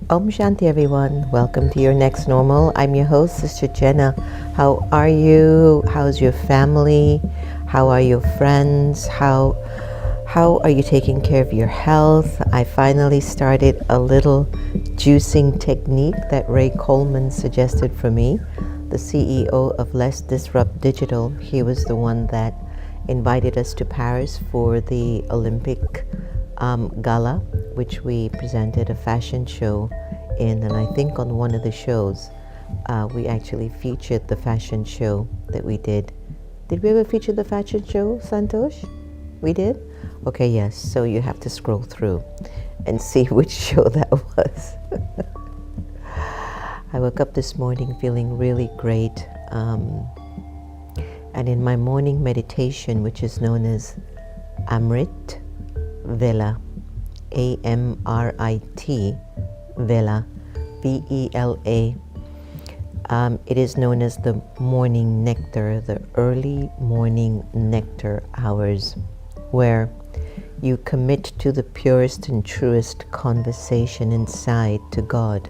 Om Shanti, everyone. Welcome to your next normal. I'm your host, Sister Jenna. How are you? How's your family? How are your friends? How are you taking care of your health? I finally started a little juicing technique that Ray Coleman suggested for me, the CEO of Let's Disrupt Digital. He was the one that invited us to Paris for the Olympic gala, which we presented a fashion show in, and I think on one of the shows we actually featured the fashion show that we did. Did we ever feature the fashion show, Santosh? We did? Okay, yes, so you have to scroll through and see which show that was. I woke up this morning feeling really great, and in my morning meditation, which is known as Amrit Vela, A-M-R-I-T, Vela, V-E-L-A. It is known as the morning nectar, the early morning nectar hours, where you commit to the purest and truest conversation inside to God,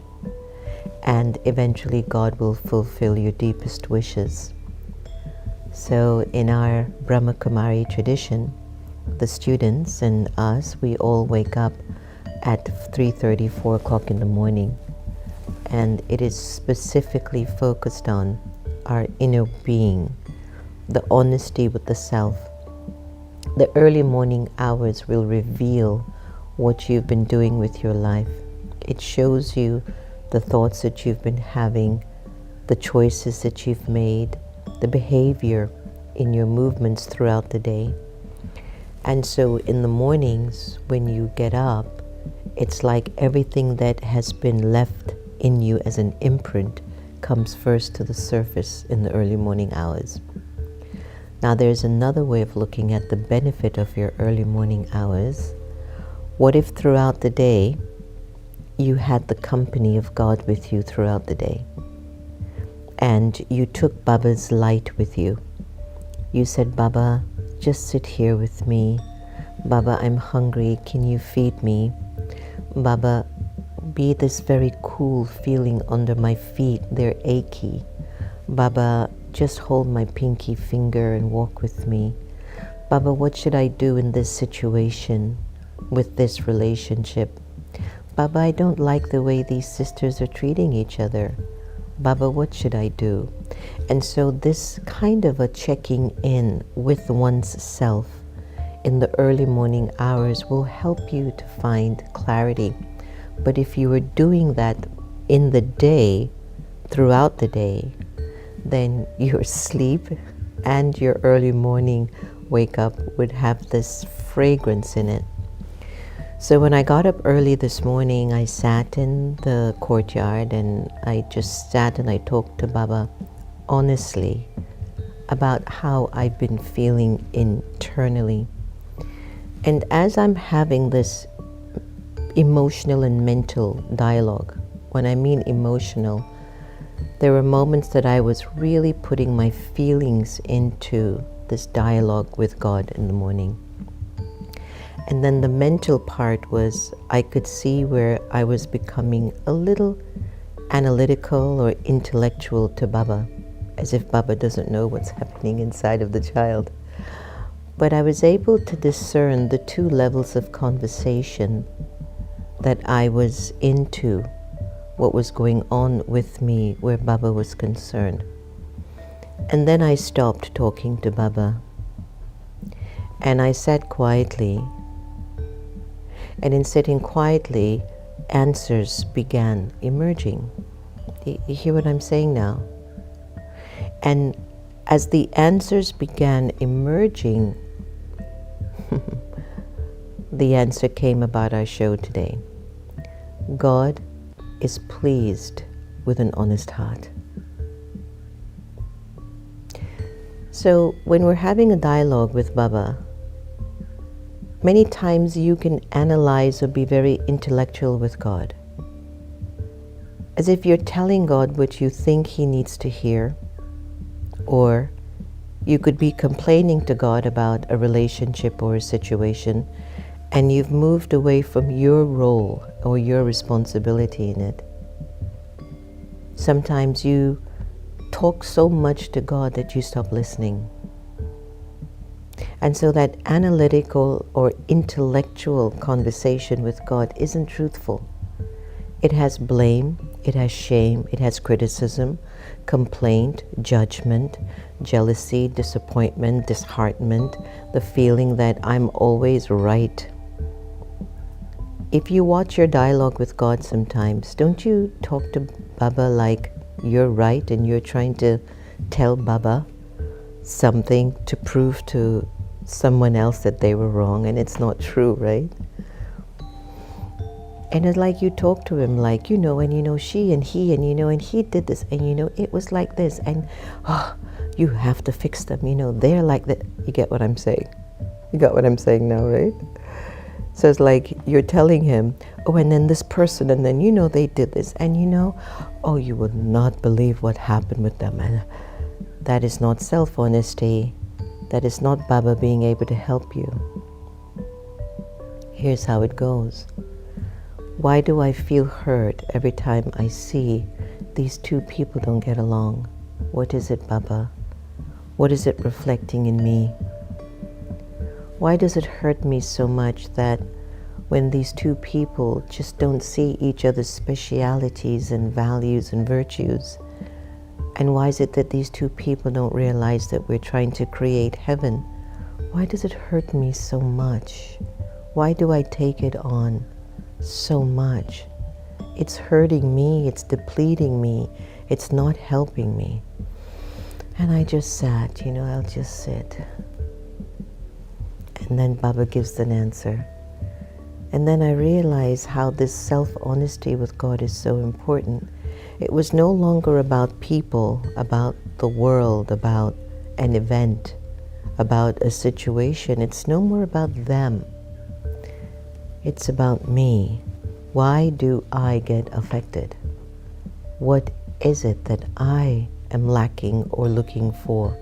and eventually God will fulfill your deepest wishes. So in our Brahma Kumari tradition, the students and us, we all wake up at 3:30, 4 o'clock in the morning, and it is specifically focused on our inner being, the honesty with the self. The early morning hours will reveal what you've been doing with your life. It shows you the thoughts that you've been having, the choices that you've made, the behavior in your movements throughout the day. And so in the mornings, when you get up, it's like everything that has been left in you as an imprint comes first to the surface in the early morning hours. Now there's another way of looking at the benefit of your early morning hours. What if throughout the day, you had the company of God with you throughout the day, and you took Baba's light with you? You said, Baba, just sit here with me. Baba, I'm hungry. Can you feed me? Baba, be this very cool feeling under my feet. They're achy. Baba, just hold my pinky finger and walk with me. Baba, what should I do in this situation with this relationship? Baba, I don't like the way these sisters are treating each other. Baba, what should I do? And so this kind of a checking in with one's self in the early morning hours will help you to find clarity. But if you were doing that in the day, throughout the day, then your sleep and your early morning wake up would have this fragrance in it. So when I got up early this morning, I sat in the courtyard and I just sat and I talked to Baba honestly about how I've been feeling internally. And as I'm having this emotional and mental dialogue, when I mean emotional, there were moments that I was really putting my feelings into this dialogue with God in the morning. And then the mental part was, I could see where I was becoming a little analytical or intellectual to Baba, as if Baba doesn't know what's happening inside of the child. But I was able to discern the two levels of conversation that I was into, what was going on with me where Baba was concerned. And then I stopped talking to Baba, and I sat quietly. And in sitting quietly, answers began emerging. You hear what I'm saying now? And as the answers began emerging, the answer came about our show today. God is pleased with an honest heart. So when we're having a dialogue with Baba, many times you can analyze or be very intellectual with God, as if you're telling God what you think He needs to hear, or you could be complaining to God about a relationship or a situation, and you've moved away from your role or your responsibility in it. Sometimes you talk so much to God that you stop listening. And so that analytical or intellectual conversation with God isn't truthful. It has blame, it has shame, it has criticism, complaint, judgment, jealousy, disappointment, disheartenment, the feeling that I'm always right. If you watch your dialogue with God sometimes, don't you talk to Baba like you're right and you're trying to tell Baba something to prove to someone else that they were wrong, and it's not true, right? And it's like you talk to him like, and she and he, and he did this, and it was like this, and you have to fix them, they're like that. You get what I'm saying? You got what I'm saying now, right? So it's like you're telling him, and then this person, and then they did this, and you would not believe what happened with them. And that is not self-honesty. That is not Baba being able to help you. Here's how it goes. Why do I feel hurt every time I see these two people don't get along? What is it, Baba? What is it reflecting in me? Why does it hurt me so much that when these two people just don't see each other's specialities and values and virtues? And why is it that these two people don't realize that we're trying to create heaven? Why does it hurt me so much? Why do I take it on so much? It's hurting me, it's depleting me, it's not helping me. And I just sat, I'll just sit. And then Baba gives an answer. And then I realize how this self-honesty with God is so important. It was no longer about people, about the world, about an event, about a situation. It's no more about them. It's about me. Why do I get affected? What is it that I am lacking or looking for?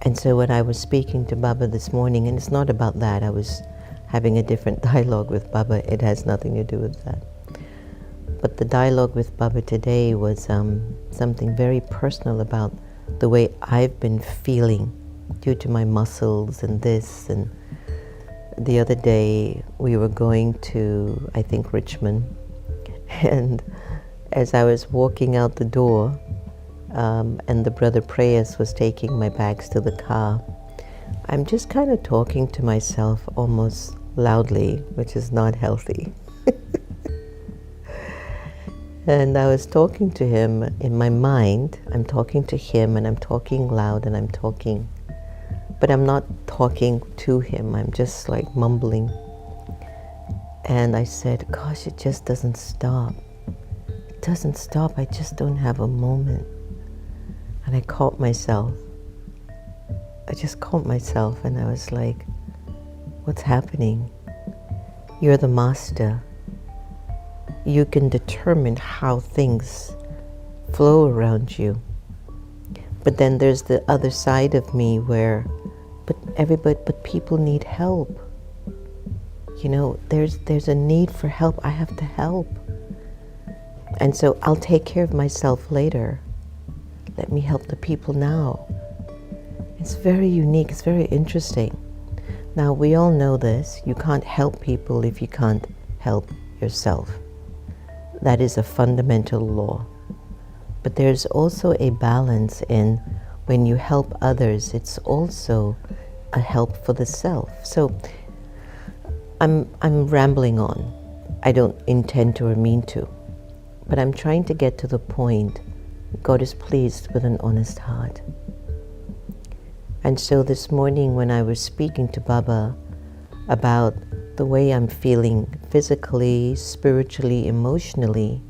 And so when I was speaking to Baba this morning, and it's not about that, I was having a different dialogue with Baba. It has nothing to do with that. But the dialogue with Baba today was something very personal about the way I've been feeling due to my muscles and this. And the other day we were going to, I think, Richmond. And as I was walking out the door, and the brother Prayas was taking my bags to the car, I'm just kind of talking to myself almost loudly, which is not healthy. And I was talking to him in my mind. I'm talking to him and I'm talking loud and I'm talking, but I'm not talking to him. I'm just like mumbling. And I said, gosh, it just doesn't stop. It doesn't stop. I just don't have a moment. And I caught myself. I just caught myself and I was like, what's happening? You're the master. You can determine how things flow around you. But then there's the other side of me where, but people need help. There's a need for help. I have to help. And so I'll take care of myself later. Let me help the people now. It's very unique. It's very interesting. Now, we all know this. You can't help people if you can't help yourself. That is a fundamental law. But there's also a balance in when you help others, it's also a help for the self. So I'm rambling on. I don't intend to or mean to. But I'm trying to get to the point. God is pleased with an honest heart. And so this morning when I was speaking to Baba about the way I'm feeling physically, spiritually, emotionally,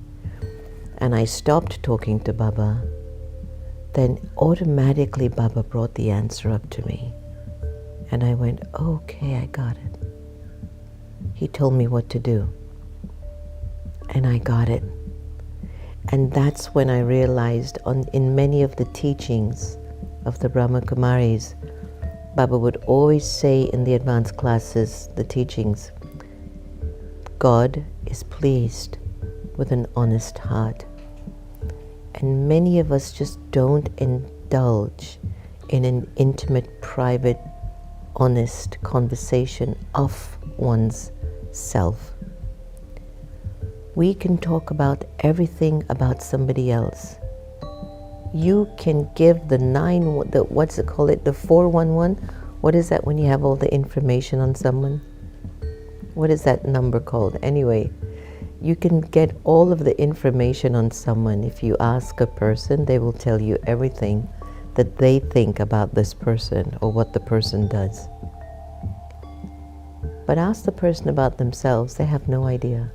and I stopped talking to Baba, then automatically Baba brought the answer up to me. And I went, okay, I got it. He told me what to do. And I got it. And that's when I realized in many of the teachings of the Brahma Kumaris, Baba would always say in the advanced classes, the teachings, God is pleased with an honest heart. And many of us just don't indulge in an intimate, private, honest conversation of one's self. We can talk about everything about somebody else. You can give the 411? What is that when you have all the information on someone? What is that number called? Anyway, you can get all of the information on someone. If you ask a person, they will tell you everything that they think about this person or what the person does. But ask the person about themselves, they have no idea.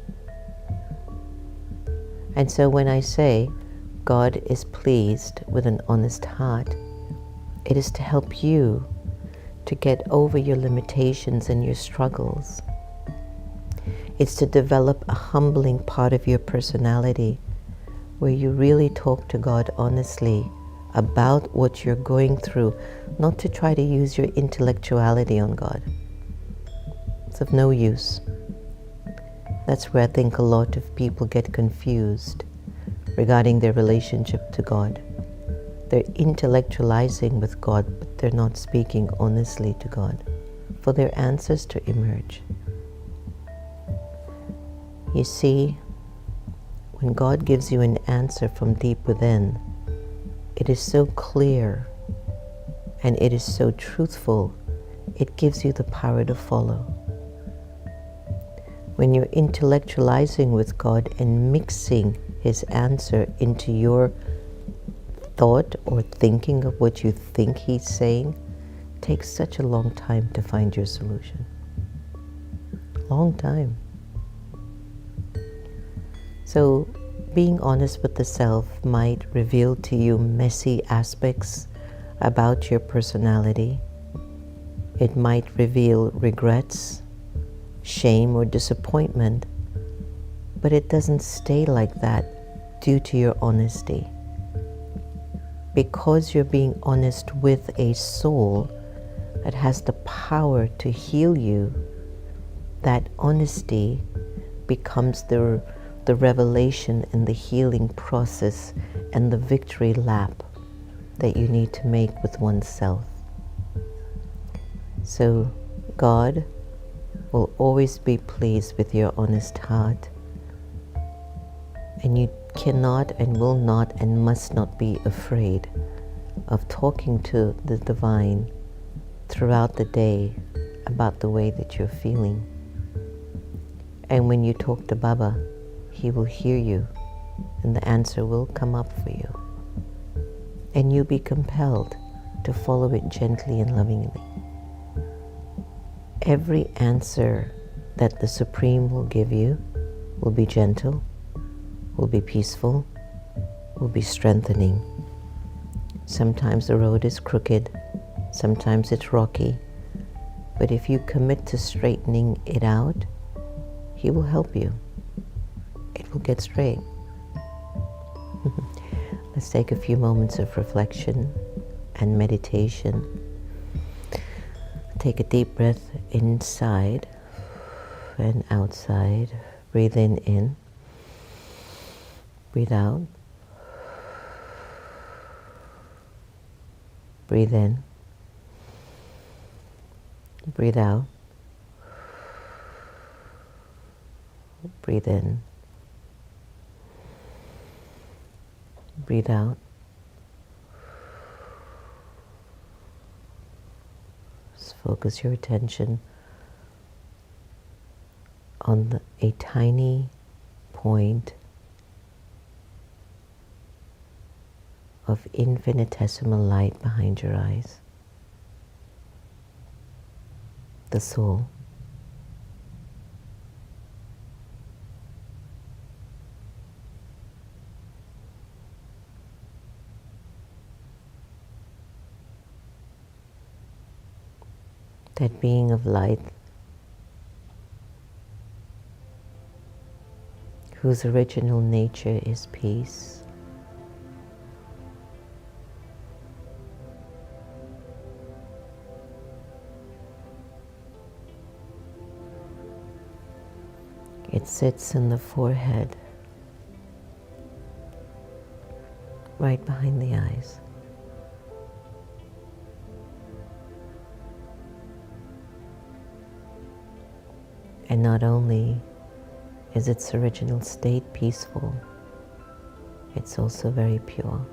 And so when I say God is pleased with an honest heart, it is to help you to get over your limitations and your struggles. It's to develop a humbling part of your personality where you really talk to God honestly about what you're going through, not to try to use your intellectuality on God. It's of no use. That's where I think a lot of people get confused regarding their relationship to God. They're intellectualizing with God, but they're not speaking honestly to God for their answers to emerge. You see, when God gives you an answer from deep within, it is so clear and it is so truthful, it gives you the power to follow. When you're intellectualizing with God and mixing His answer into your thought or thinking of what you think He's saying, it takes such a long time to find your solution. Long time. So being honest with the self might reveal to you messy aspects about your personality. It might reveal regrets, shame, or disappointment, but it doesn't stay like that due to your honesty. Because you're being honest with a soul that has the power to heal you, that honesty becomes the revelation and the healing process and the victory lap that you need to make with oneself. So God will always be pleased with your honest heart, and you cannot and will not and must not be afraid of talking to the divine throughout the day about the way that you're feeling. And when you talk to Baba, He will hear you and the answer will come up for you. And you'll be compelled to follow it gently and lovingly. Every answer that the Supreme will give you will be gentle, will be peaceful, will be strengthening. Sometimes the road is crooked, sometimes it's rocky, but if you commit to straightening it out, He will help you. It will get straight. Let's take a few moments of reflection and meditation. Take a deep breath inside and outside. Breathe in. Breathe out. Breathe in. Breathe out. Breathe in. Breathe out. Just focus your attention on a tiny point of infinitesimal light behind your eyes. The soul. That being of light whose original nature is peace. It sits in the forehead, right behind the eyes. And not only is its original state peaceful, it's also very pure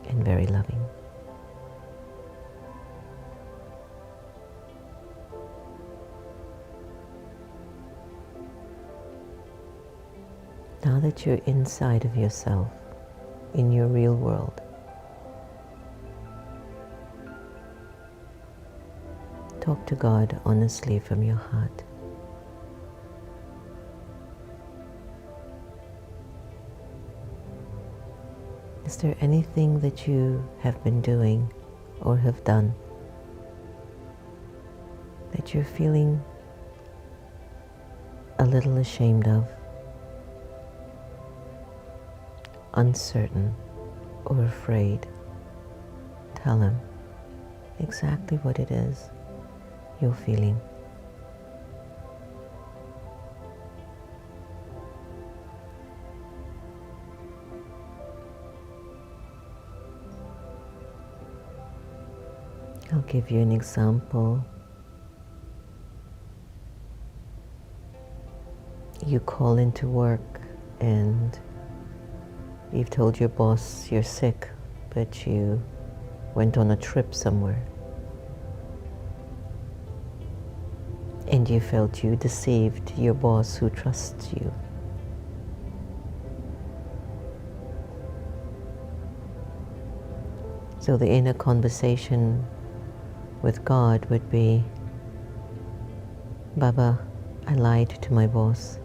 and very loving. Now that you're inside of yourself, in your real world, talk to God honestly from your heart. Is there anything that you have been doing or have done that you're feeling a little ashamed of, uncertain or afraid? Tell Him exactly what it is you're feeling. I'll give you an example. You call into work and you've told your boss you're sick, but you went on a trip somewhere. And you felt you deceived your boss who trusts you. So the inner conversation with God would be, Baba, I lied to my boss.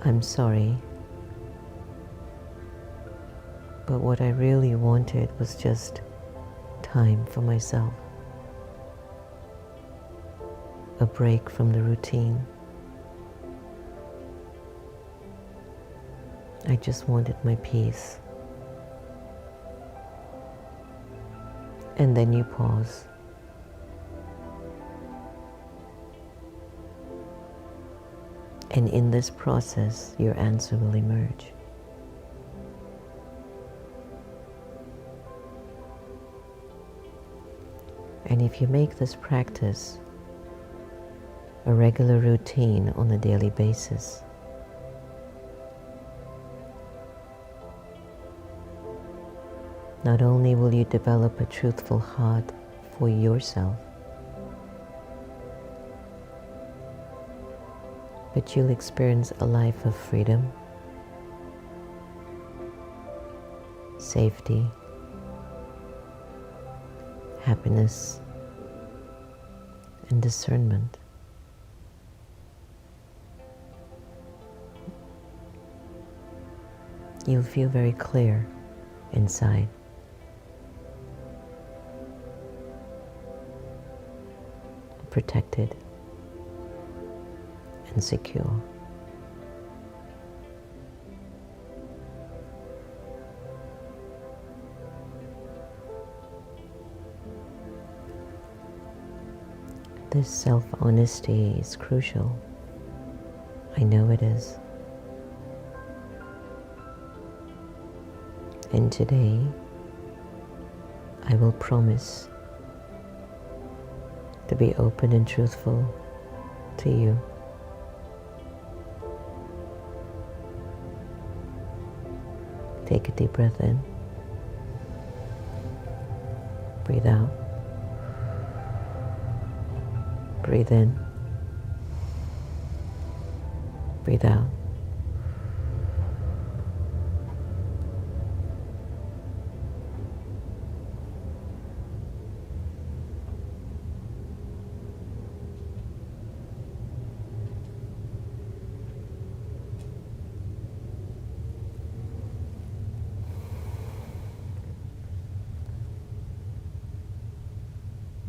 I'm sorry. But what I really wanted was just time for myself. A break from the routine. I just wanted my peace. And then you pause. And in this process, your answer will emerge. And if you make this practice a regular routine on a daily basis, not only will you develop a truthful heart for yourself, but you'll experience a life of freedom, safety, happiness, and discernment. You'll feel very clear inside. Protected and secure. This self-honesty is crucial. I know it is. And today, I will promise to be open and truthful to you. Take a deep breath in. Breathe out. Breathe in. Breathe out.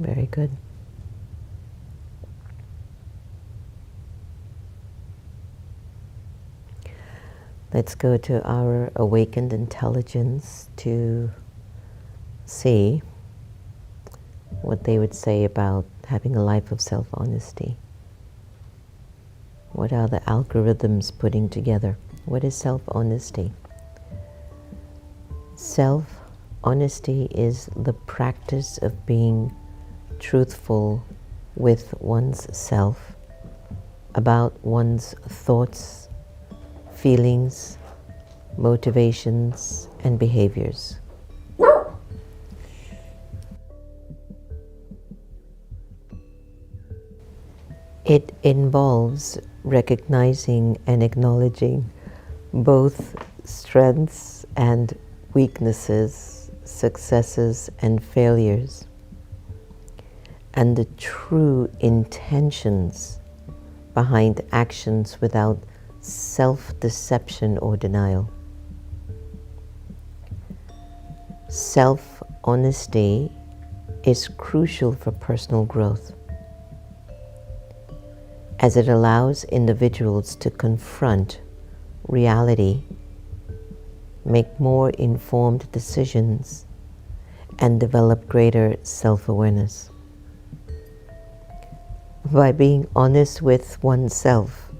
Very good. Let's go to our awakened intelligence to see what they would say about having a life of self-honesty. What are the algorithms putting together? What is self-honesty? Self-honesty is the practice of being truthful with one's self about one's thoughts, feelings, motivations, and behaviors. It involves recognizing and acknowledging both strengths and weaknesses, successes and failures, and the true intentions behind actions without self-deception or denial. Self-honesty is crucial for personal growth, as it allows individuals to confront reality, make more informed decisions, and develop greater self-awareness. By being honest with oneself,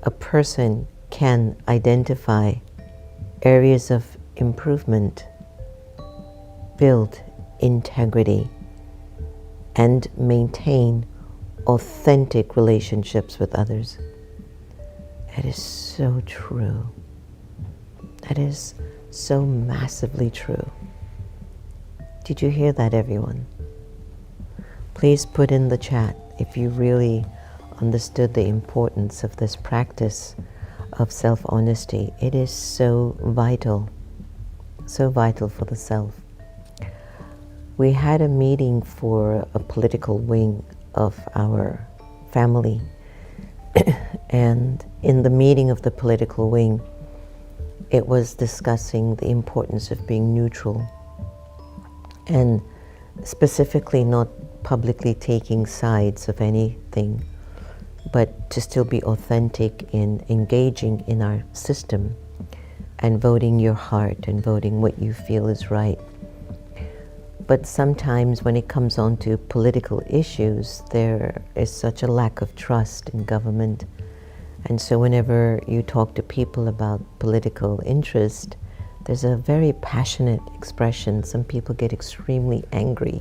a person can identify areas of improvement, build integrity, and maintain authentic relationships with others. That is so true. That is so massively true. Did you hear that, everyone? Please put in the chat if you really understood the importance of this practice of self-honesty. It is so vital for the self. We had a meeting for a political wing of our family, and in the meeting of the political wing, it was discussing the importance of being neutral, and specifically not publicly taking sides of anything, but to still be authentic in engaging in our system and voting your heart and voting what you feel is right. But sometimes when it comes on to political issues, there is such a lack of trust in government. And so whenever you talk to people about political interest, there's a very passionate expression. Some people get extremely angry,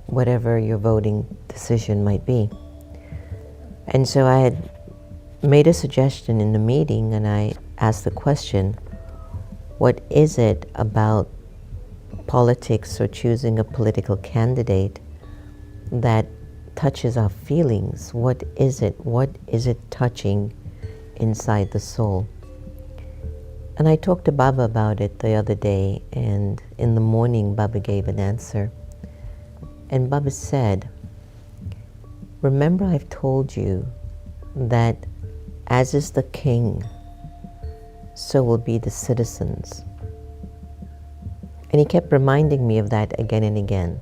whatever your voting decision might be. And so I had made a suggestion in the meeting, and I asked the question, what is it about politics or choosing a political candidate that touches our feelings? What is it? What is it touching inside the soul? And I talked to Baba about it the other day, and in the morning Baba gave an answer. And Baba said, remember I've told you that as is the king, so will be the citizens. And he kept reminding me of that again and again.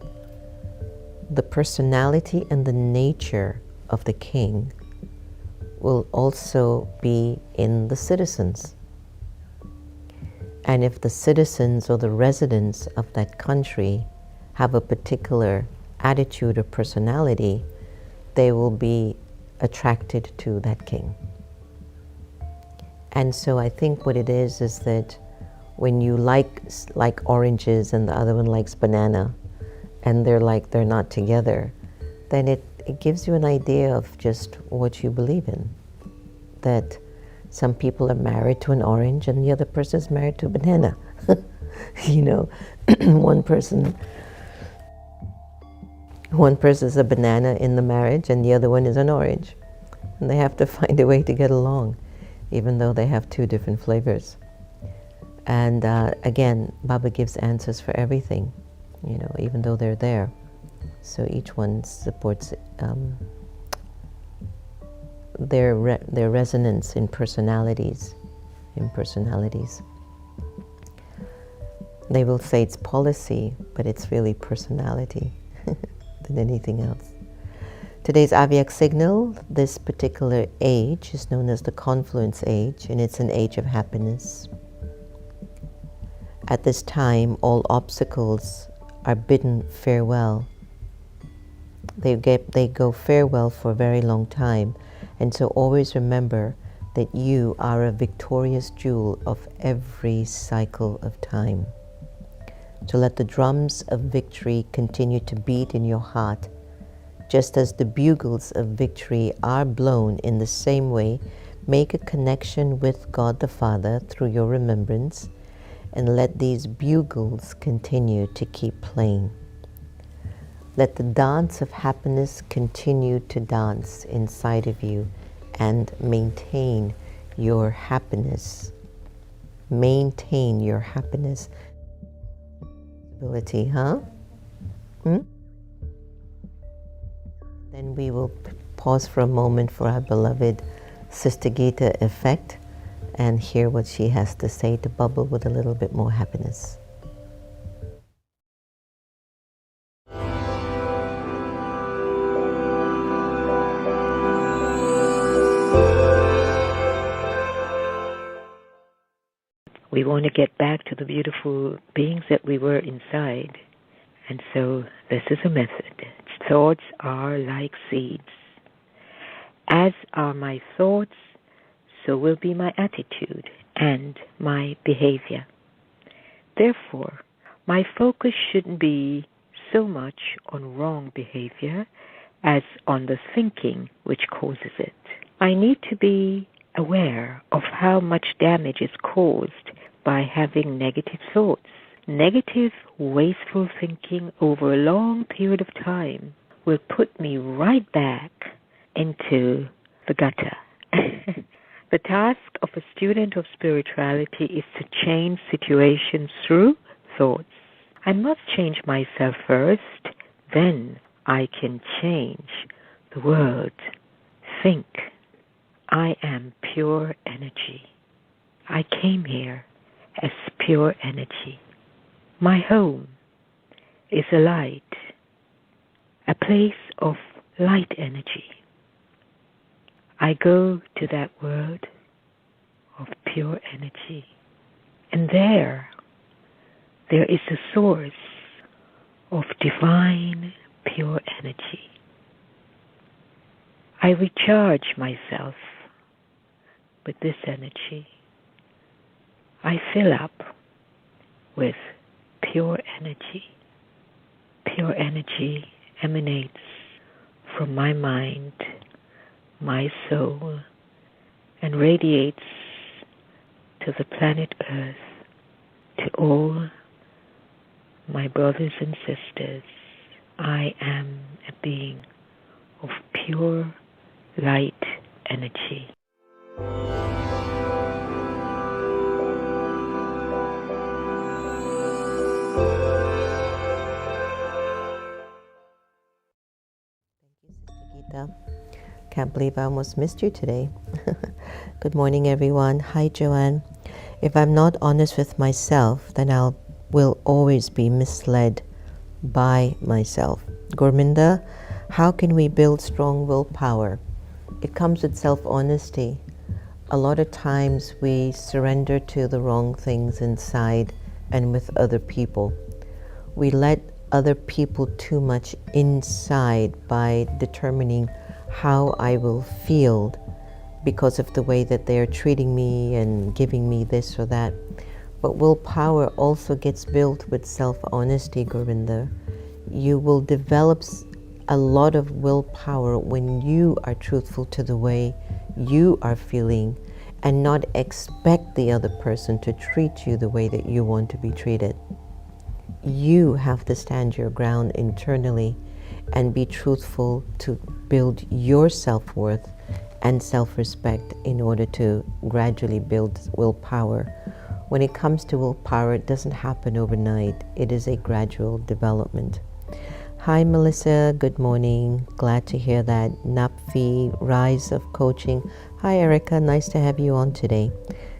The personality and the nature of the king will also be in the citizens. And if the citizens or the residents of that country have a particular attitude or personality, they will be attracted to that king. And so I think what it is that when you like oranges and the other one likes banana, and they're not together, then it gives you an idea of just what you believe in. That some people are married to an orange and the other person is married to a banana. You know, one person is a banana in the marriage and the other one is an orange. And they have to find a way to get along, even though they have two different flavors. And again, Baba gives answers for everything, you know, even though they're there. So each one supports their resonance in personalities. They will say it's policy, but it's really personality than anything else. Today's Avak Signal, this particular age is known as the confluence age, and it's an age of happiness. At this time, all obstacles are bidden farewell. They go farewell for a very long time. And so always remember that you are a victorious jewel of every cycle of time. So let the drums of victory continue to beat in your heart, just as the bugles of victory are blown. In the same way, make a connection with God the Father through your remembrance, and let these bugles continue to keep playing. Let the dance of happiness continue to dance inside of you and maintain your happiness. Maintain your happiness. Ability, huh? Then we will pause for a moment for our beloved Sister Gita effect and hear what she has to say to bubble with a little bit more happiness. We want to get back to the beautiful beings that we were inside. And so this is a method. Thoughts are like seeds. As are my thoughts, so will be my attitude and my behavior. Therefore, my focus shouldn't be so much on wrong behavior as on the thinking which causes it. I need to be aware of how much damage is caused by having negative thoughts. Negative, wasteful thinking over a long period of time will put me right back into the gutter. The task of a student of spirituality is to change situations through thoughts. I must change myself first, then I can change the world. Think. I am pure energy. I came here as pure energy. My home is a light, a place of light energy. I go to that world of pure energy, and there is a source of divine pure energy. I recharge myself with this energy. I fill up with pure energy. Pure energy emanates from my mind, my soul, and radiates to the planet Earth, to all my brothers and sisters. I am a being of pure light energy. Can't believe I almost missed you today. Good morning, everyone. Hi, Joanne. If I'm not honest with myself, then will always be misled by myself. Gurminda, how can we build strong willpower? It comes with self-honesty. A lot of times we surrender to the wrong things inside and with other people. We let other people too much inside by determining how I will feel because of the way that they are treating me and giving me this or that. But willpower also gets built with self-honesty, Govinda. You will develop a lot of willpower when you are truthful to the way you are feeling and not expect the other person to treat you the way that you want to be treated. You have to stand your ground internally and be truthful to build your self-worth and self-respect in order to gradually build willpower. When it comes to willpower, it doesn't happen overnight. It is a gradual development. Hi, Melissa. Good morning. Glad to hear that. Napfi, Rise of Coaching. Hi, Erica. Nice to have you on today.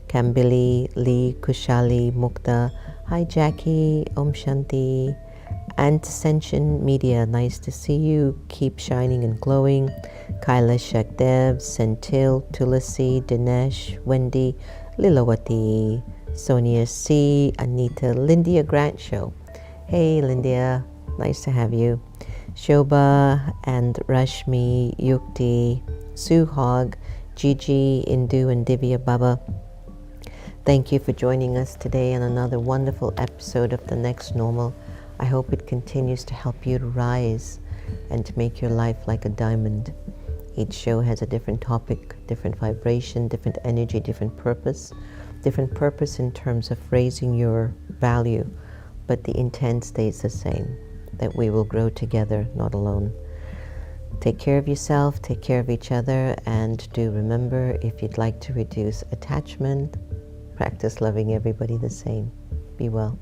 Kambili, Lee, Kushali, Mukta. Hi, Jackie. Om Shanti. Ascension Media. Nice to see you. Keep shining and glowing. Kaila Shakdev, Sentil, Tulasi, Dinesh, Wendy, Lilawati, Sonia C, Anita, Lindia Grant Show. Hey, Lindia. Nice to have you. Shobha and Rashmi, Yukti, Suhog, Gigi, Indu, and Divya Baba. Thank you for joining us today on another wonderful episode of The Next Normal. I hope it continues to help you to rise and to make your life like a diamond. Each show has a different topic, different vibration, different energy, different purpose in terms of raising your value, but the intent stays the same, that we will grow together, not alone. Take care of yourself, take care of each other, and do remember, if you'd like to reduce attachment, practice loving everybody the same. Be well.